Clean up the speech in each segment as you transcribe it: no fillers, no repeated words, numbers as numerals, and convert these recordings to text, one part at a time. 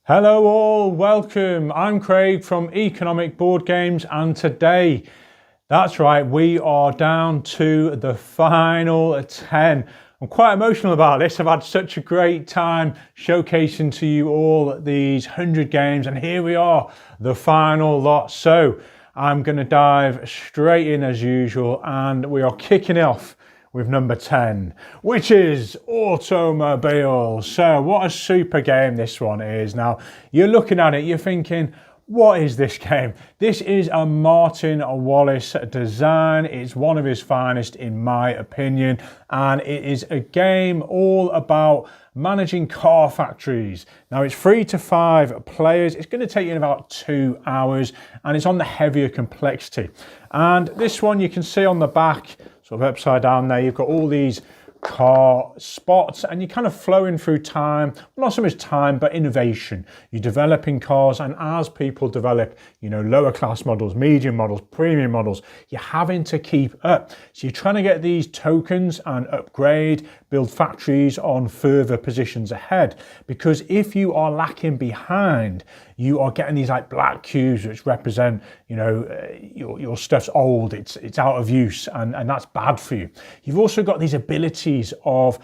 Hello all, welcome. I'm Craig from Economic Board Games, and today, that's right, we are down to the final 10. I'm quite emotional about this. I've had such a great time showcasing to you all these 100 games, and here we are, the final lot. So I'm going to dive straight in as usual, and we are kicking off with number 10, which is Automobile. So what a super game this one is. Now, you're looking at it, you're thinking, what is this game? This is a Martin Wallace design. It's one of his finest, in my opinion, and it is a game all about managing car factories. Now, it's 3 to 5 players. It's going to take you about 2 hours, and it's on the heavier complexity. And this one, you can see on the back, sort of upside down there, you've got all these car spots, and you're kind of flowing through time, not so much time, but innovation. You're developing cars, and as people develop, lower class models, medium models, premium models, you're having to keep up. So you're trying to get these tokens and upgrade, build factories on further positions ahead, because if you are lacking behind, you are getting these like black cubes which represent, your stuff's old, it's out of use, and that's bad for you. You've also got these abilities of,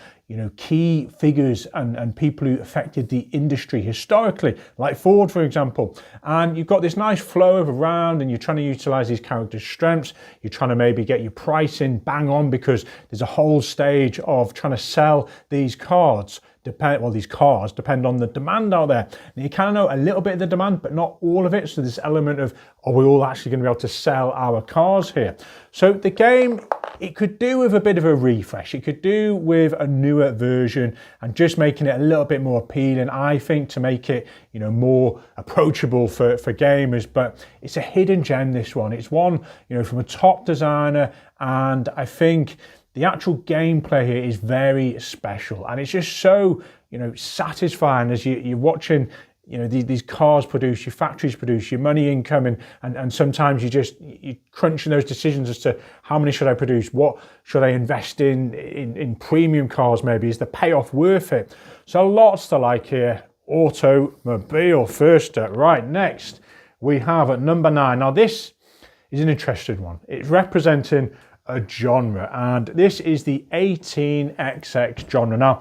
key figures and people who affected the industry historically, like Ford, for example. And you've got this nice flow of around, and you're trying to utilize these characters' strengths. You're trying to maybe get your pricing bang on, because there's a whole stage of trying to sell these cards. These cars depend on the demand out there. And you kind of know a little bit of the demand, but not all of it. So this element of, are we all actually going to be able to sell our cars here? So the game, it could do with a bit of a refresh. It could do with a newer version and just making it a little bit more appealing, I think, to make it, more approachable for gamers. But it's a hidden gem, this one. It's one, from a top designer, and I think the actual gameplay here is very special, and it's just so, satisfying as you're watching, these cars produce, your factories produce, your money income, and sometimes you're crunching those decisions as to how many should I produce, what should I invest in premium cars maybe, is the payoff worth it? So lots to like here. Automobile first up. Right, next we have at number 9. Now this is an interesting one. It's representing a genre, and this is the 18XX genre. Now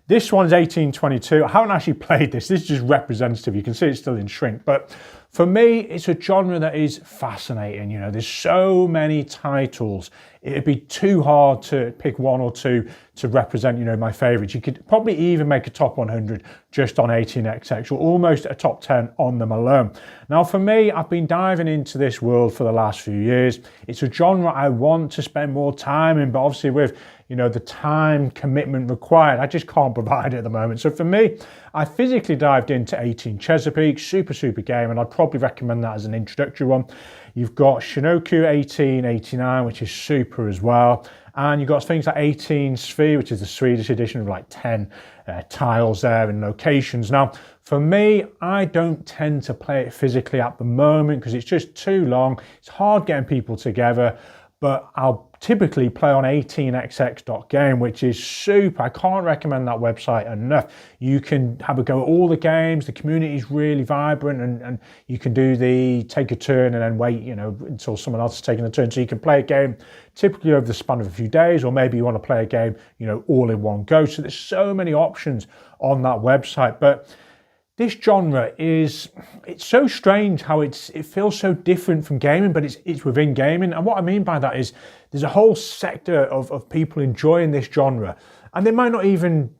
this one's 1822. I haven't actually played this. This is just representative. You can see it's still in shrink, but for me, it's a genre that is fascinating. There's so many titles. It'd be too hard to pick one or two to represent, my favorites. You could probably even make a top 100 just on 18XX, or almost a top 10 on them alone. Now, for me, I've been diving into this world for the last few years. It's a genre I want to spend more time in, but obviously with, the time commitment required, I just can't provide it at the moment. So for me, I physically dived into 18 Chesapeake, super game, and I'd probably recommend that as an introductory one. You've got Shinoku 1889, which is super as well. And you've got things like 18 Sphere, which is the Swedish edition, of like 10 tiles there and locations. Now, for me, I don't tend to play it physically at the moment because it's just too long. It's hard getting people together, but I'll typically play on 18xx.game, which is super. I can't recommend that website enough. You can have a go at all the games. The community is really vibrant, and you can do the take a turn and then wait, until someone else is taking a turn. So you can play a game typically over the span of a few days, or maybe you want to play a game, all in one go. So there's so many options on that website. But this genre it's so strange how it feels so different from gaming, but it's within gaming. And what I mean by that is there's a whole sector of people enjoying this genre, and they might not even,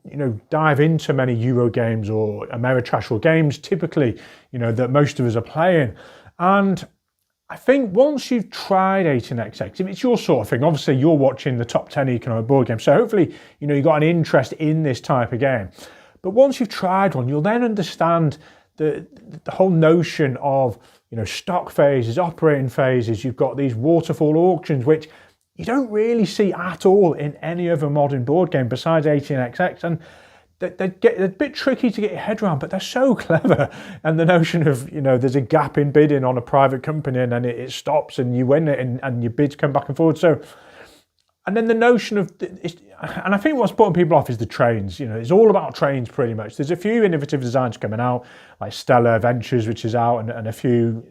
dive into many Euro games or Ameritrash or games typically, that most of us are playing. And I think once you've tried 18XX, if it's your sort of thing, obviously you're watching the top 10 economic board games, so hopefully, you've got an interest in this type of game. But once you've tried one, you'll then understand the whole notion of, stock phases, operating phases. You've got these waterfall auctions, which you don't really see at all in any other modern board game besides 18XX. And they're a bit tricky to get your head around, but they're so clever. And the notion of, there's a gap in bidding on a private company, and then it stops and you win it, and your bids come back and forward. So And then the notion of, and I think what's putting people off is the trains. It's all about trains pretty much. There's a few innovative designs coming out, like Stellar Ventures, which is out, and a few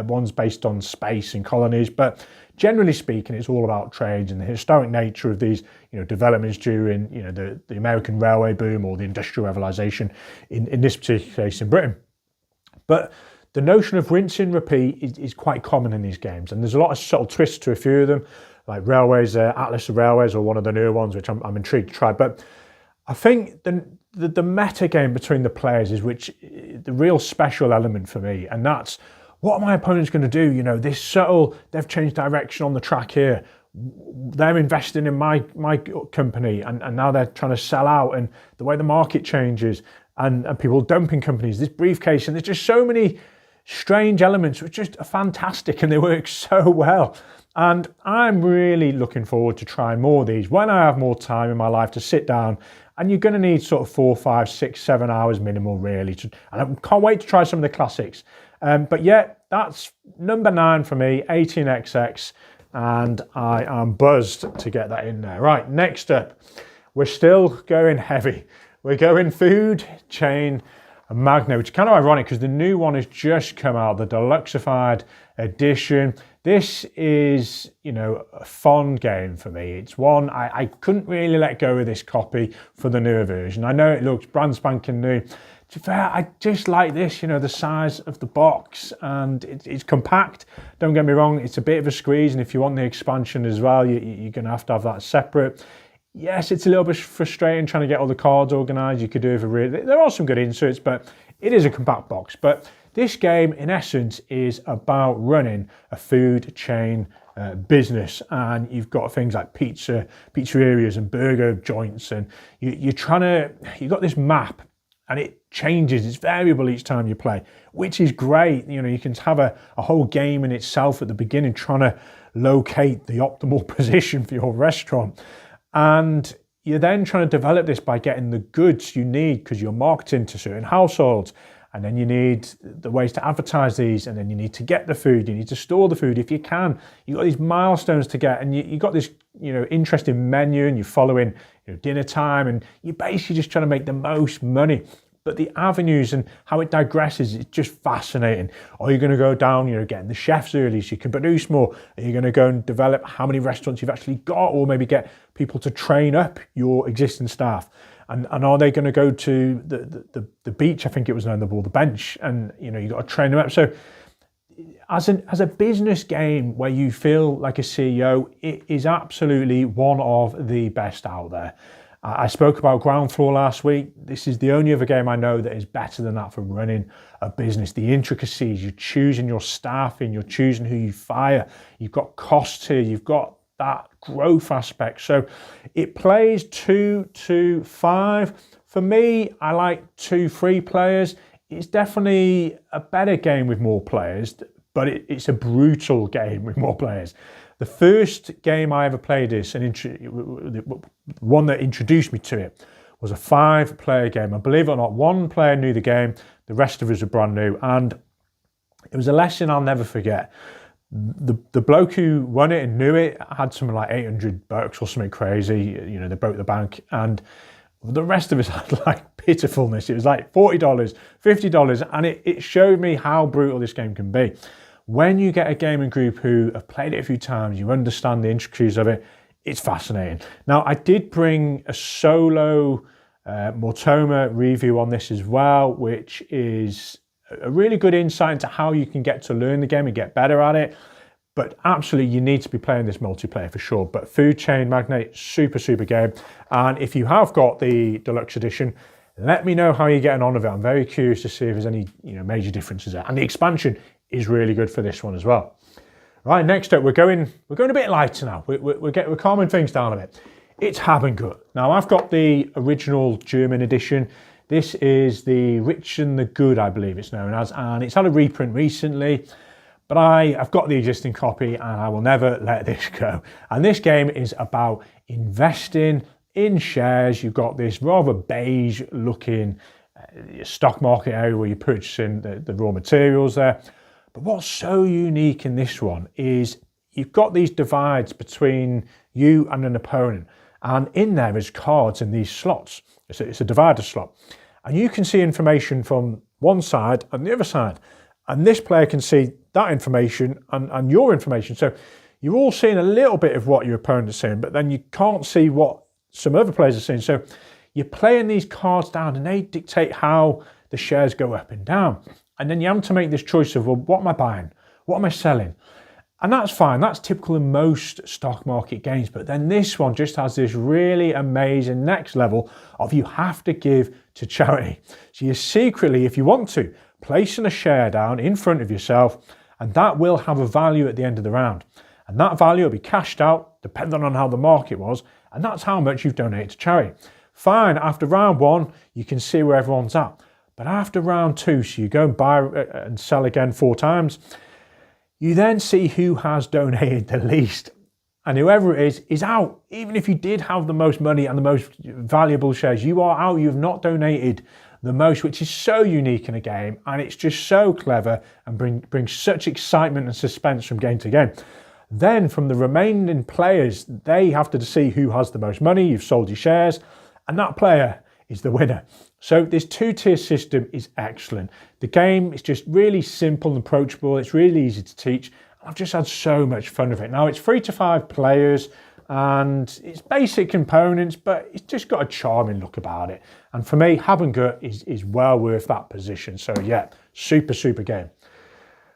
ones based on space and colonies. But generally speaking, it's all about trains and the historic nature of these, developments during, the American railway boom or the industrial revolution in this particular case in Britain. But the notion of rinse and repeat is quite common in these games, and there's a lot of subtle twists to a few of them, like Railways, Atlas of Railways, or one of the newer ones, which I'm intrigued to try. But I think the meta game between the players is the real special element for me, and that's what are my opponents going to do? This subtle, they've changed direction on the track here. They're investing in my company, and now they're trying to sell out, and the way the market changes, and people dumping companies, this briefcase, and there's just so many strange elements which just are fantastic, and they work so well. And I'm really looking forward to trying more of these when I have more time in my life to sit down. And you're going to need sort of 4, 5, 6, 7 hours minimal, really. And I can't wait to try some of the classics. But yeah, that's number 9 for me, 18xx. And I am buzzed to get that in there. Right, next up, we're still going heavy. We're going Food Chain Magnate, which is kind of ironic because the new one has just come out, the Deluxified edition. This is, a fond game for me. It's one I couldn't really let go of this copy for the newer version. I know it looks brand spanking new. To be fair, I just like this, the size of the box, and it's compact. Don't get me wrong, it's a bit of a squeeze, and if you want the expansion as well, you're going to have that separate. Yes, it's a little bit frustrating trying to get all the cards organised. You could do it there are some good inserts, but it is a compact box. But this game, in essence, is about running a food chain business, and you've got things like pizzerias and burger joints, and you've got this map, and it changes. It's variable each time you play, which is great. You can have a whole game in itself at the beginning, trying to locate the optimal position for your restaurant. And you're then trying to develop this by getting the goods you need because you're marketing to certain households. And then you need the ways to advertise these, and then you need to get the food, you need to store the food if you can. You've got these milestones to get, and you've got this interesting menu, and you're following dinner time, and you're basically just trying to make the most money. But the avenues and how it digresses is just fascinating. Are you going to go down, getting the chefs early so you can produce more? Are you going to go and develop how many restaurants you've actually got, or maybe get people to train up your existing staff? And are they going to go to the beach, I think it was known, the bench, and you've got to train them up. So as a business game where you feel like a CEO, it is absolutely one of the best out there. I spoke about Ground Floor last week. This is the only other game I know that is better than that for running a business. The intricacies, you're choosing your staffing, you're choosing who you fire, you've got costs here, you've got that growth aspect. So it plays 2 to 5. For me, I like 2-3 players. It's definitely a better game with more players, but it's a brutal game with more players. The first game I ever played this, and one that introduced me to it, was a 5-player game. And believe it or not, 1 player knew the game, the rest of us were brand new, and it was a lesson I'll never forget. The bloke who won it and knew it had something like $800 or something crazy. They broke the bank, and the rest of us had like pitifulness. It was like $40, $50, and it showed me how brutal this game can be. When you get a gaming group who have played it a few times, you understand the intricacies of it, it's fascinating. Now, I did bring a solo Mortoma review on this as well, which is a really good insight into how you can get to learn the game and get better at it. But absolutely, you need to be playing this multiplayer for sure. But Food Chain Magnate, super, super game. And if you have got the deluxe edition, let me know how you're getting on with it. I'm very curious to see if there's any major differences there. And the expansion is really good for this one as well. Right, next up, we're going a bit lighter now. We're calming things down a bit. It's Habengut. Now, I've got the original German edition. This is the Rich and the Good, I believe it's known as, and it's had a reprint recently. But I've got the existing copy, and I will never let this go. And this game is about investing in shares. You've got this rather beige-looking stock market area where you're purchasing the raw materials there. But what's so unique in this one is you've got these divides between you and an opponent. And in there is cards in these slots. It's a divider slot. And you can see information from one side and the other side. And this player can see that information and your information. So you're all seeing a little bit of what your opponent's seeing, but then you can't see what some other players are seeing. So you're playing these cards down and they dictate how the shares go up and down. And then you have to make this choice of, well, what am I buying? What am I selling? And that's fine. That's typical in most stock market games. But then this one just has this really amazing next level of you have to give to charity. So you're secretly, if you want to, placing a share down in front of yourself, and that will have a value at the end of the round. And that value will be cashed out depending on how the market was. And that's how much you've donated to charity. Fine, after round 1, you can see where everyone's at. But after round 2, so you go and buy and sell again 4 times, you then see who has donated the least. And whoever it is out. Even if you did have the most money and the most valuable shares, you are out. You have not donated the most, which is so unique in a game. And it's just so clever and brings such excitement and suspense from game to game. Then from the remaining players, they have to see who has the most money. You've sold your shares and that player is the winner. So this 2-tier system is excellent. The game is just really simple and approachable. It's really easy to teach. I've just had so much fun with it. Now it's 3 to 5 players and it's basic components, but it's just got a charming look about it. And for me, Habengut is well worth that position. So yeah, super, super game.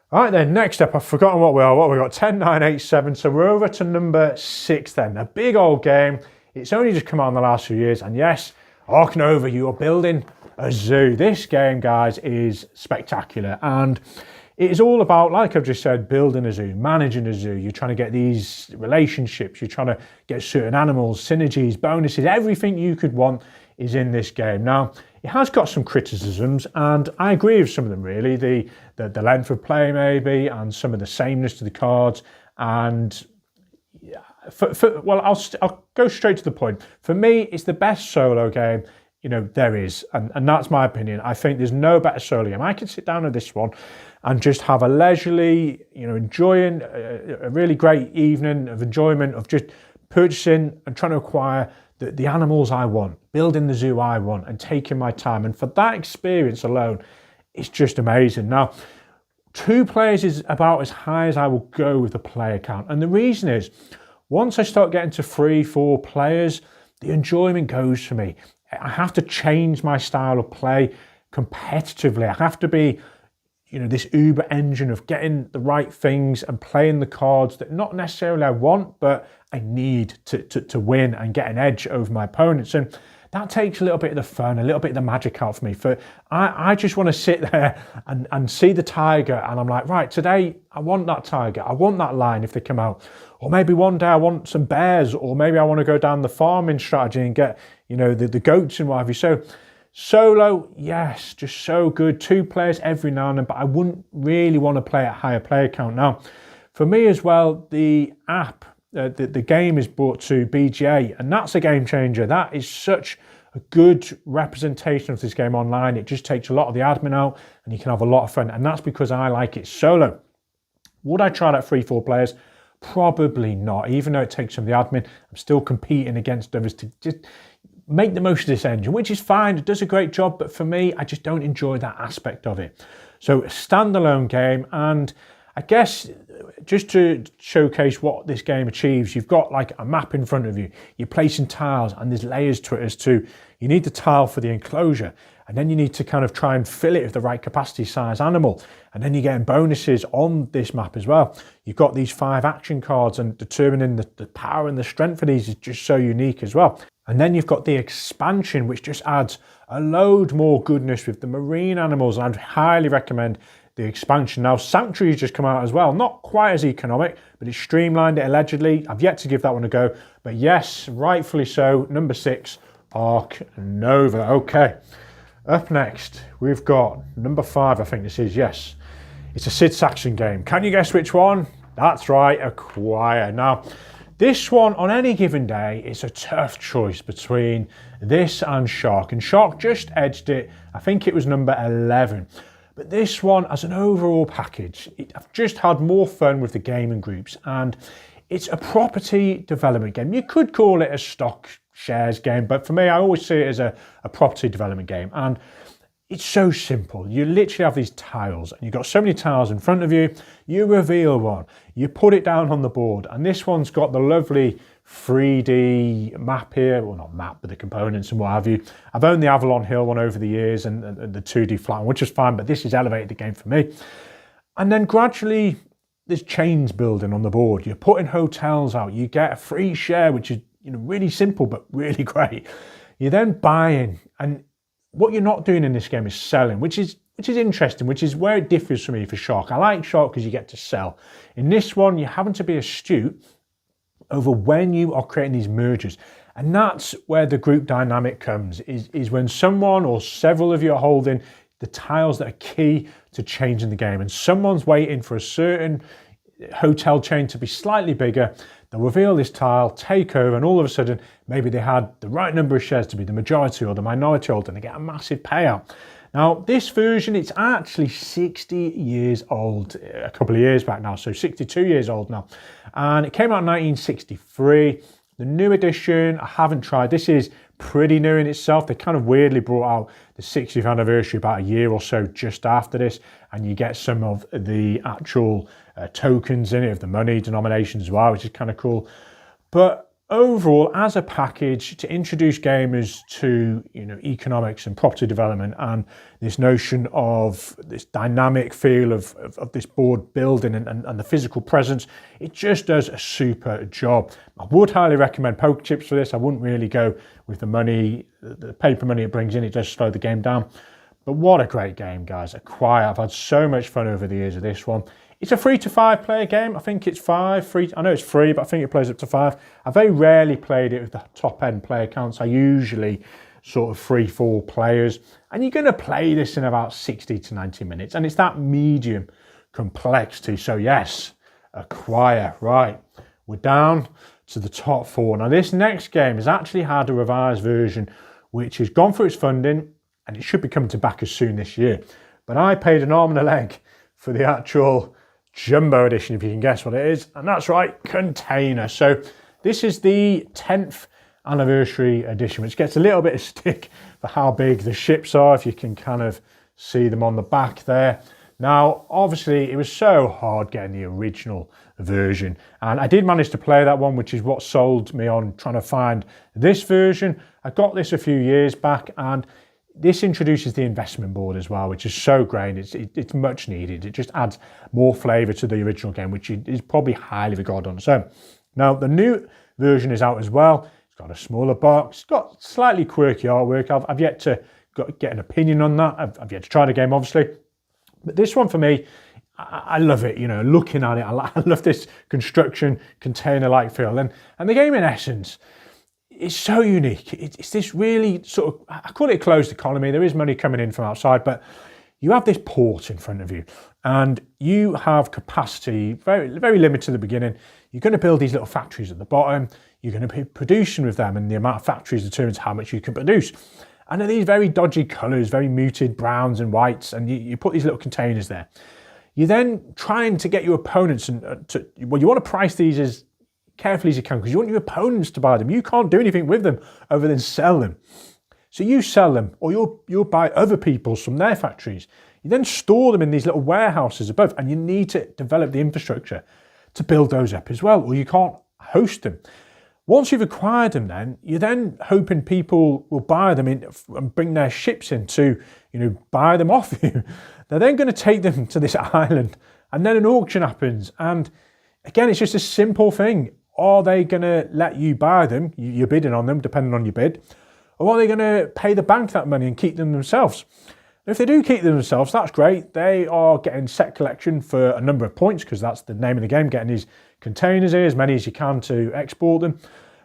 All right then, next up, I've forgotten what we are. What we got, 10, 9, 8, 7. So we're over to number 6 then. A big old game. It's only just come out in the last few years. And yes, Arknova, you are building a zoo. This game, guys, is spectacular. And it is all about, like I've just said, building a zoo, managing a zoo. You're trying to get these relationships. You're trying to get certain animals, synergies, bonuses. Everything you could want is in this game. Now, it has got some criticisms, and I agree with some of them, really. The length of play, maybe, and some of the sameness to the cards. And well, I'll go straight to the point. For me, it's the best solo game, there is. And that's my opinion. I think there's no better solo game. I can sit down at this one and just have a leisurely, enjoying a really great evening of enjoyment of just purchasing and trying to acquire the animals I want, building the zoo I want, and taking my time. And for that experience alone, it's just amazing. Now, 2 players is about as high as I will go with the player count. And the reason is, once I start getting to 3, 4 players, the enjoyment goes for me. I have to change my style of play competitively. I have to be, this Uber engine of getting the right things and playing the cards that not necessarily I want, but I need to win and get an edge over my opponents. And that takes a little bit of the fun, a little bit of the magic out for me. I just want to sit there and see the tiger, and I'm like, right, today I want that tiger. I want that lion if they come out. Or maybe one day I want some bears, or maybe I want to go down the farming strategy and get, the goats and what have you. So solo, yes, just so good. 2 players every now and then, but I wouldn't really want to play at higher player count. Now, for me as well, the app, the game is brought to BGA, and that's a game changer. That is such a good representation of this game online. It just takes a lot of the admin out and you can have a lot of fun, and that's because I like it solo. Would I try that 3, 4 players? Probably not. Even though it takes some of the admin, I'm still competing against others to just make the most of this engine, which is fine. It does a great job, but for me, I just don't enjoy that aspect of it. So a standalone game, and I guess just to showcase what this game achieves, you've got like a map in front of you, you're placing tiles, and there's layers to it as to, you need the tile for the enclosure, and then you need to kind of try and fill it with the right capacity size animal, and then you're getting bonuses on this map as well. You've got these 5 action cards, and determining the power and the strength of these is just so unique as well. And then you've got the expansion, which just adds a load more goodness with the marine animals, and I'd highly recommend the expansion. Now, Sanctuary's just come out as well. Not quite as economic, but it's streamlined it allegedly. I've yet to give that one a go. But yes, rightfully so, number 6, Arknova. Okay, up next, we've got number 5, I think this is, yes. It's a Sid Saxon game. Can you guess which one? That's right, Acquire. Now, this one, on any given day, it's a tough choice between this and Shark. And Shark just edged it. I think it was number 11. But this one, as an overall package, I've just had more fun with the gaming groups. And it's a property development game. You could call it a stock shares game, but for me, I always see it as a property development game. And it's so simple. You literally have these tiles, and you've got so many tiles in front of you. You reveal one, you put it down on the board, and this one's got the lovely 3D map here. Well, not map, but the components and what have you. I've owned the Avalon Hill one over the years and the 2D flat one, which is fine, but this has elevated the game for me. And then gradually, there's chains building on the board. You're putting hotels out. You get a free share, which is really simple, but really great. You're then buying, and what you're not doing in this game is selling, which is interesting, which is where it differs for me for Shark. I like Shark because you get to sell. In this one, you're having to be astute over when you are creating these mergers. And that's where the group dynamic comes, is when someone or several of you are holding the tiles that are key to changing the game. And someone's waiting for a certain hotel chain to be slightly bigger. They'll reveal this tile, take over, and all of a sudden, maybe they had the right number of shares to be the majority or the minority holder, and they get a massive payout. Now, this version, it's actually 60 years old, a couple of years back now, so 62 years old now. And it came out in 1963. The new edition, I haven't tried. This is pretty new in itself. They kind of weirdly brought out the 60th anniversary about a year or so just after this, and you get some of the actual tokens in it, of the money denominations as well, which is kind of cool. But overall, as a package, to introduce gamers to economics and property development and this notion of this dynamic feel of this board building and the physical presence, it just does a super job. I would highly recommend Poker Chips for this. I wouldn't really go with the money, the paper money it brings in. It does slow the game down. But what a great game, guys. Acquire. I've had so much fun over the years with this one. It's a 3 to 5 player game. I think it's 5. I know it's 3, but I think it plays up to 5. I very rarely played it with the top end player counts. I usually sort of 3-4 players. And you're going to play this in about 60 to 90 minutes. And it's that medium complexity. So yes, acquire. Right, we're down to the top 4. Now this next game has actually had a revised version, which has gone through its funding, and it should be coming to backers soon this year. But I paid an arm and a leg for the actual Jumbo edition, if you can guess what it is, and that's right, Container. So this is the 10th anniversary edition, which gets a little bit of stick for how big the ships are, if you can kind of see them on the back there. Now, obviously, it was so hard getting the original version, and I did manage to play that one, which is what sold me on trying to find this version. I got this a few years back, and this introduces the investment board as well, which is so great. It's much needed. It just adds more flavour to the original game, which is probably highly regarded on its own. Now, the new version is out as well. It's got a smaller box. It's got slightly quirky artwork. I've yet to get an opinion on that. I've yet to try the game, obviously. But this one, for me, I love it. Looking at it, I love this construction container-like feel. And the game, in essence, it's so unique. It's this really sort of, I call it a closed economy. There is money coming in from outside, but you have this port in front of you and you have capacity, very, very limited at the beginning. You're going to build these little factories at the bottom. You're going to be producing with them, and the amount of factories determines how much you can produce. And they're these very dodgy colours, very muted browns and whites, and you put these little containers there. You're then trying to get your opponents, you want to price these as carefully as you can, because you want your opponents to buy them. You can't do anything with them other than sell them. So you sell them, or you'll buy other people's from their factories. You then store them in these little warehouses above, and you need to develop the infrastructure to build those up as well, or you can't host them. Once you've acquired them, then you're then hoping people will buy them in and bring their ships in to, buy them off you. They're then going to take them to this island, and then an auction happens. And again, it's just a simple thing. Are they going to let you buy them? You're bidding on them, depending on your bid. Or are they going to pay the bank that money and keep them themselves? If they do keep them themselves, that's great. They are getting set collection for a number of points, because that's the name of the game, getting these containers here, as many as you can to export them.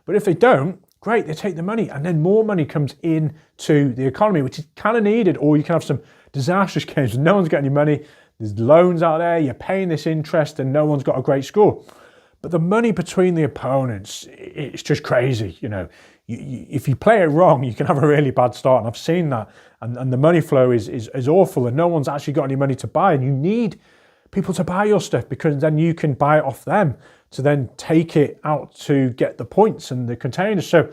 But if they don't, great, they take the money, and then more money comes in to the economy, which is kind of needed. Or you can have some disastrous games and no one's getting any money. There's loans out there, you're paying this interest and no one's got a great score. But the money between the opponents, it's just crazy. If you play it wrong, you can have a really bad start. And I've seen that. And the money flow is awful, and no one's actually got any money to buy. And you need people to buy your stuff, because then you can buy it off them to then take it out to get the points and the containers. So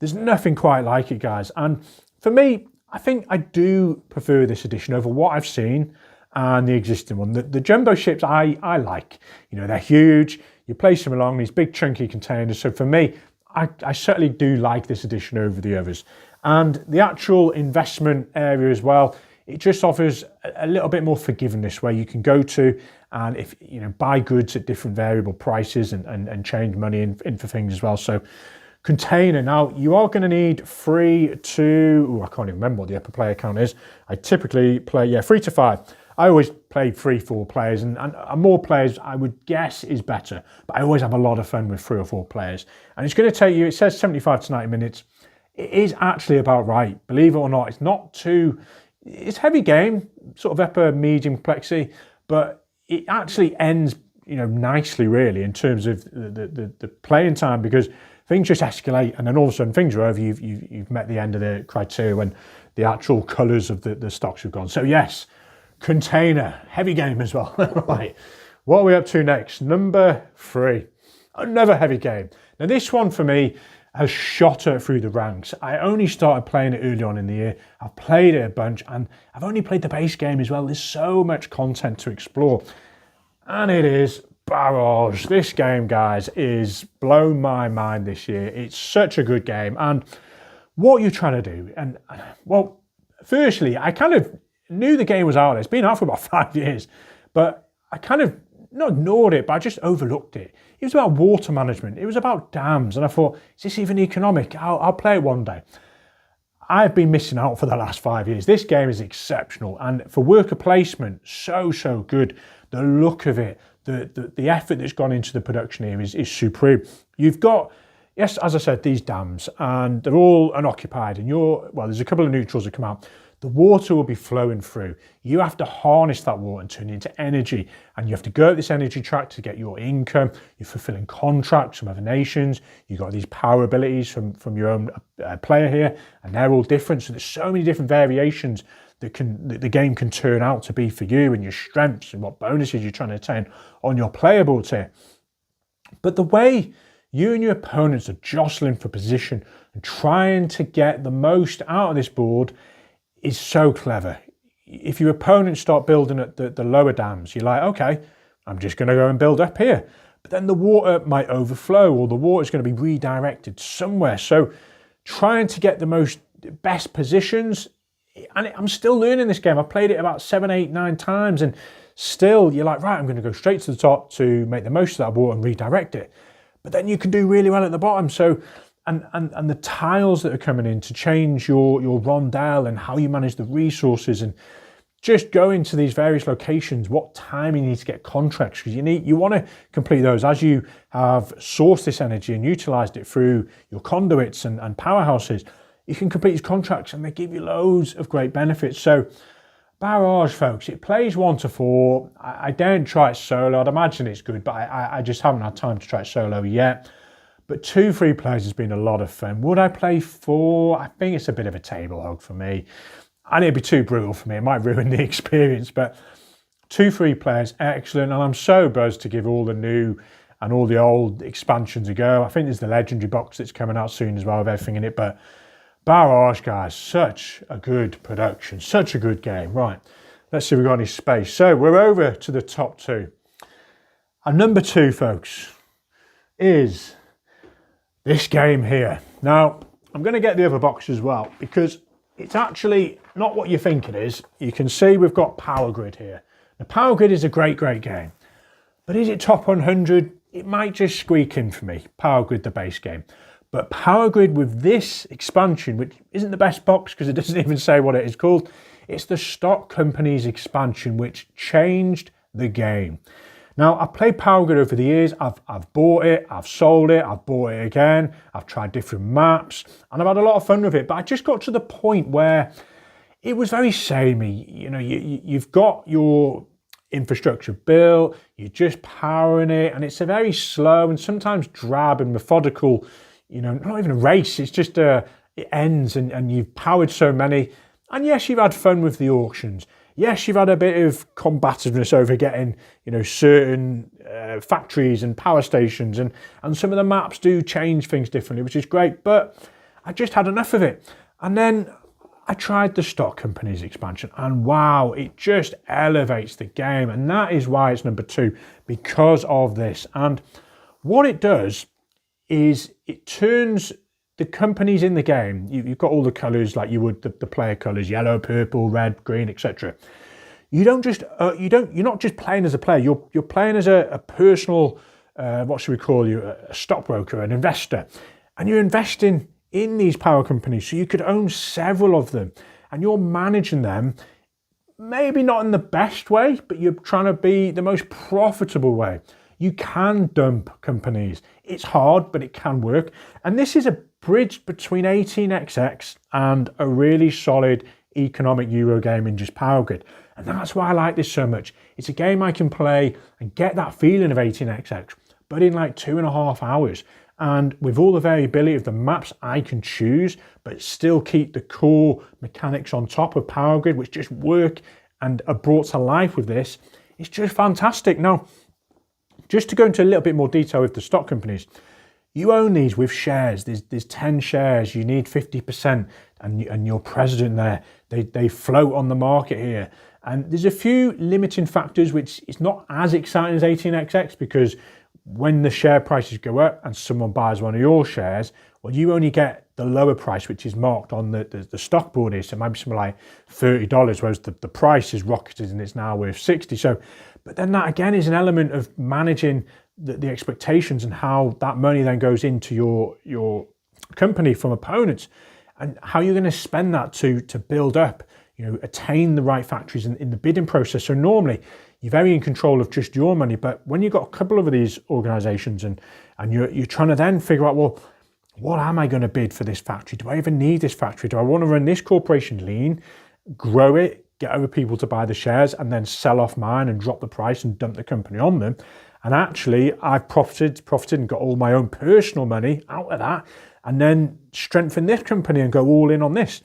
there's nothing quite like it, guys. And for me, I think I do prefer this edition over what I've seen and the existing one. The jumbo ships I like. You know, they're huge. You place them along these big chunky containers. So for me, I certainly do like this edition over the others. And the actual investment area as well, it just offers a little bit more forgiveness where you can go to and, if you know, buy goods at different variable prices and change money in for things as well. So container, now you are going to need 3 to, I can't even remember what the upper player count is. I typically play 3 to 5. I always play 3-4 players, and more players I would guess is better, but I always have a lot of fun with 3 or 4 players. And it's going to take you, it says 75 to 90 minutes. It is actually about right, believe it or not. It's not too, it's heavy game, sort of upper medium complexity, but it actually ends, you know, nicely really in terms of the playing time, because things just escalate, and then all of a sudden things are over. You've met the end of the criteria when the actual colours of the stocks have gone. So yes, container, heavy game as well. Right, what are we up to next? Number 3, another heavy game. Now this one for me has shot her through the ranks. I only started playing it early on in the year. I've played it a bunch, and I've only played the base game as well. There's so much content to explore, and it is Barrage. This game, guys, is blown my mind this year. It's such a good game, and what you're trying to do, and well, firstly, I kind of knew the game was out there. It's been out for about 5 years, but I kind of not ignored it, but I just overlooked it. It was about water management. It was about dams, and I thought, is this even economic? I'll play it one day. I've been missing out for the last 5 years. This game is exceptional, and for worker placement, so good. The look of it, the effort that's gone into the production here is superb. You've got, yes, as I said, these dams, and they're all unoccupied, and well, there's a couple of neutrals that come out. The water will be flowing through. You have to harness that water and turn it into energy, and you have to go up this energy track to get your income. You're fulfilling contracts from other nations. You've got these power abilities from your own player here, and they're all different. So there's so many different variations that the game can turn out to be for you, and your strengths and what bonuses you're trying to attain on your player boards here. But the way you and your opponents are jostling for position and trying to get the most out of this board is so clever. If your opponents start building at the lower dams, you're like, okay, I'm just going to go and build up here. But then the water might overflow, or the water is going to be redirected somewhere. So trying to get the best positions, and I'm still learning this game. I've played it about 7, 8, 9 times, and still you're like, right, I'm going to go straight to the top to make the most of that water and redirect it. But then you can do really well at the bottom. So and the tiles that are coming in to change your rondelle and how you manage the resources, and just go into these various locations, what time you need to get contracts, because you want to complete those as you have sourced this energy and utilized it through your conduits and powerhouses. You can complete these contracts, and they give you loads of great benefits. So Barrage, folks, it plays 1 to 4. I daren't try it solo. I'd imagine it's good, but I just haven't had time to try it solo yet. But 2-3 players has been a lot of fun. Would I play 4? I think it's a bit of a table hog for me. And it'd be too brutal for me. It might ruin the experience. But 2-3 players, excellent. And I'm so buzzed to give all the new and all the old expansions a go. I think there's the legendary box that's coming out soon as well with everything in it. But Barrage, guys, such a good production. Such a good game. Right, let's see if we've got any space. So we're over to the top 2. And number 2, folks, is this game here. Now, I'm going to get the other box as well, because it's actually not what you think it is. You can see we've got Power Grid here. Now, Power Grid is a great game. But is it top 100? It might just squeak in for me, Power Grid, the base game. But Power Grid with this expansion, which isn't the best box because it doesn't even say what it is called, it's the Stock Company's expansion, which changed the game. Now, I've played Power Grid over the years. I've bought it, I've sold it, I've bought it again. I've tried different maps, and I've had a lot of fun with it. But I just got to the point where it was very samey. You know, you've got your infrastructure built, you're just powering it, and it's a very slow and sometimes drab and methodical, you know, not even a race. It's just it ends, and you've powered so many. And yes, you've had fun with the auctions. Yes, you've had a bit of combativeness over getting, certain factories and power stations, and some of the maps do change things differently, which is great, but I just had enough of it. And then I tried the Stock Companies expansion, and wow, it just elevates the game, and that is why it's number 2, because of this. And what it does is it turns the companies in the game, you've got all the colours like you would the player colours, yellow, purple, red, green, etc. You're not just playing as a player, you're playing as a personal, what should we call you, a stockbroker, an investor, and you're investing in these power companies, so you could own several of them, and you're managing them, maybe not in the best way, but you're trying to be the most profitable way. You can dump companies. It's hard, but it can work. And this is a bridge between 18xx and a really solid economic Euro game in just Power Grid. And that's why I like this so much. It's a game I can play and get that feeling of 18xx, but in like 2.5 hours. And with all the variability of the maps I can choose, but still keep the core mechanics on top of Power Grid, which just work and are brought to life with this, it's just fantastic. Now, just to go into a little bit more detail with the Stock Companies, you own these with shares. There's 10 shares, you need 50%, and your president there, they float on the market here. And there's a few limiting factors, which is not as exciting as 18xx, because when the share prices go up and someone buys one of your shares, well, you only get the lower price, which is marked on the stock board here. So it might be something like $30, whereas the price is rocketed and it's now worth 60. So, but then that again is an element of managing the expectations and how that money then goes into your company from opponents, and how you're going to spend that to build up, attain the right factories in the bidding process. So normally you're very in control of just your money, but when you've got a couple of these organizations and you're trying to then figure out, well, what am I going to bid for this factory? Do I even need this factory? Do I want to run this corporation lean, grow it, get other people to buy the shares, and then sell off mine and drop the price and dump the company on them? And actually, I've profited and got all my own personal money out of that, and then strengthen this company and go all in on this.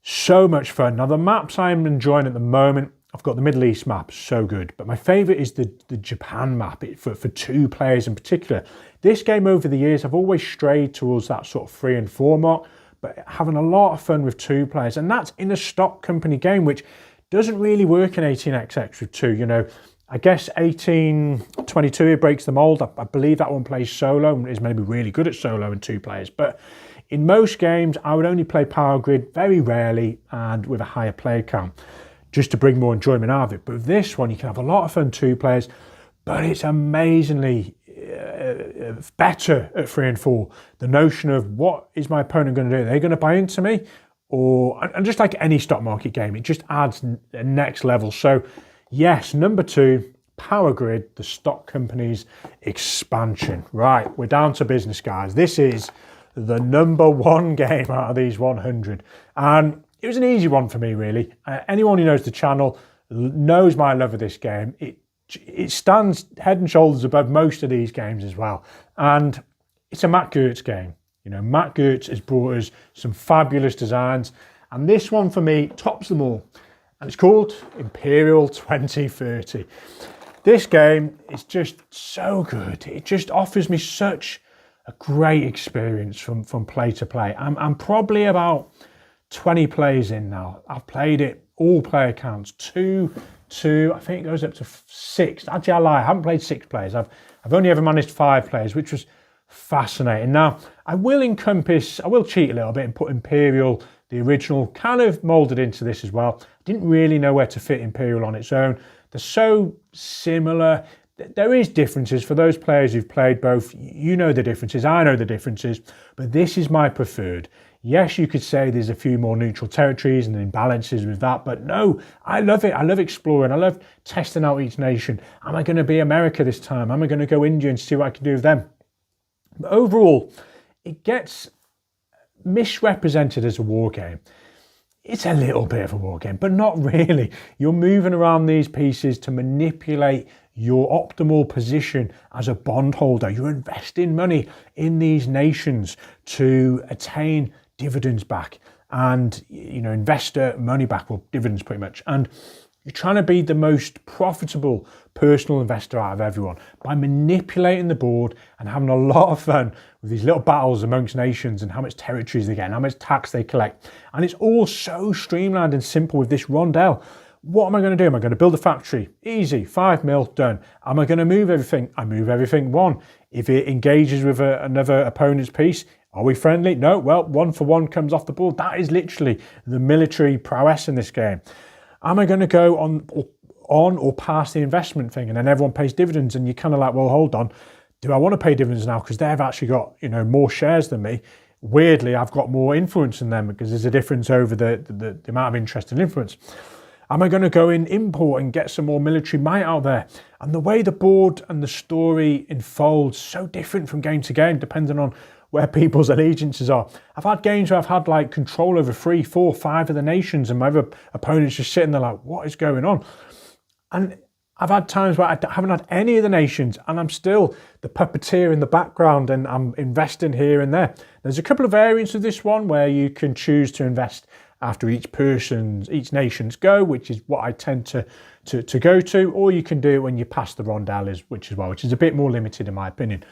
So much fun. Now, the maps I'm enjoying at the moment, I've got the Middle East map, so good. But my favourite is the Japan map, for 2 players in particular. This game over the years, I've always strayed towards that sort of 3 and 4 mark, but having a lot of fun with 2 players. And that's in a Stock Company game, which doesn't really work in 18xx with 2. I guess 1822 it breaks the mold. I believe that one plays solo and is maybe really good at solo and 2 players. But in most games, I would only play Power Grid very rarely and with a higher player count, just to bring more enjoyment out of it. But with this one, you can have a lot of fun 2 players, but it's amazingly better at 3 and 4. The notion of what is my opponent going to do? Are they going to buy into me? And just like any stock market game, it just adds a next level. So yes, number 2, Power Grid, the Stock Companies expansion. Right, we're down to business, guys. This is the number 1 game out of these 100. And it was an easy one for me, really. Anyone who knows the channel knows my love of this game. It stands head and shoulders above most of these games as well. And it's a Matt Goertz game. Matt Goertz has brought us some fabulous designs. And this one for me tops them all. And it's called Imperial 2030. This game is just so good. It just offers me such a great experience from play to play. I'm probably about 20 plays in now. I've played it all player counts, 2, I think it goes up to 6. Actually, I lie, I haven't played 6 players. I've only ever managed 5 players, which was fascinating. Now, I will cheat a little bit and put Imperial, the original, kind of moulded into this as well. I didn't really know where to fit Imperial on its own. They're so similar. There is differences for those players who've played both. You know the differences, I know the differences, but this is my preferred. Yes, you could say there's a few more neutral territories and imbalances with that, but no, I love it. I love exploring. I love testing out each nation. Am I going to be America this time? Am I going to go India and see what I can do with them? But overall, it gets misrepresented as a war game. It's a little bit of a war game, but not really. You're moving around these pieces to manipulate your optimal position as a bondholder. You're investing money in these nations to attain dividends back. and, you know, investor money back, or dividends pretty much. And you're trying to be the most profitable personal investor out of everyone by manipulating the board and having a lot of fun with these little battles amongst nations and how much territories they get and how much tax they collect. And it's all so streamlined and simple with this rondel. What am I going to do? Am I going to build a factory? Easy, 5 mil, done. Am I going to move everything? I move everything 1. If it engages with another opponent's piece, are we friendly? No, well, 1 for 1 comes off the board. That is literally the military prowess in this game. Am I going to go on or past the investment thing, and then everyone pays dividends, and you're kind of like, well, hold on, do I want to pay dividends now because they've actually got, you know, more shares than me? Weirdly, I've got more influence than them because there's a difference over the amount of interest and influence. Am I going to go in import and get some more military might out there? And the way the board and the story unfolds, so different from game to game, depending on where people's allegiances are. I've had games where I've had like control over 3, 4, 5 of the nations, and my other opponent's just sitting there like, what is going on? And I've had times where I haven't had any of the nations, and I'm still the puppeteer in the background, and I'm investing here and there. There's a couple of variants of this one where you can choose to invest after each nation's go, which is what I tend to go to, or you can do it when you pass the rondel, which is a bit more limited in my opinion.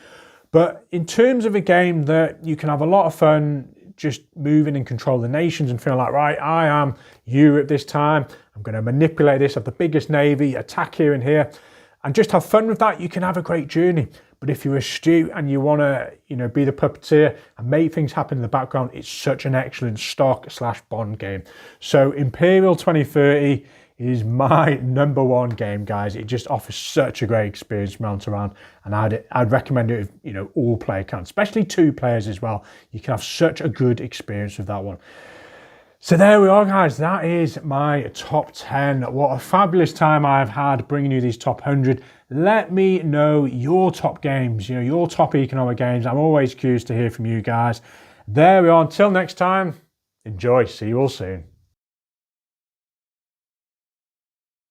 But in terms of a game that you can have a lot of fun just moving and control the nations and feeling like, right, I am Europe this time, I'm going to manipulate this, have the biggest navy, attack here and here, and just have fun with that, you can have a great journey. But if you're astute and you want to, you know, be the puppeteer and make things happen in the background, it's such an excellent stock/bond game. So Imperial 2030 is my number 1 game, guys. It just offers such a great experience mount around, and I'd recommend it if, you know, all player counts, especially 2 players as well. You can have such a good experience with that one. So there we are, guys. That is my top 10. What a fabulous time I've had bringing you these top 100. Let me know your top games, you know, your top economic games. I'm always curious to hear from you guys. There we are. Until next time, enjoy. See you all soon.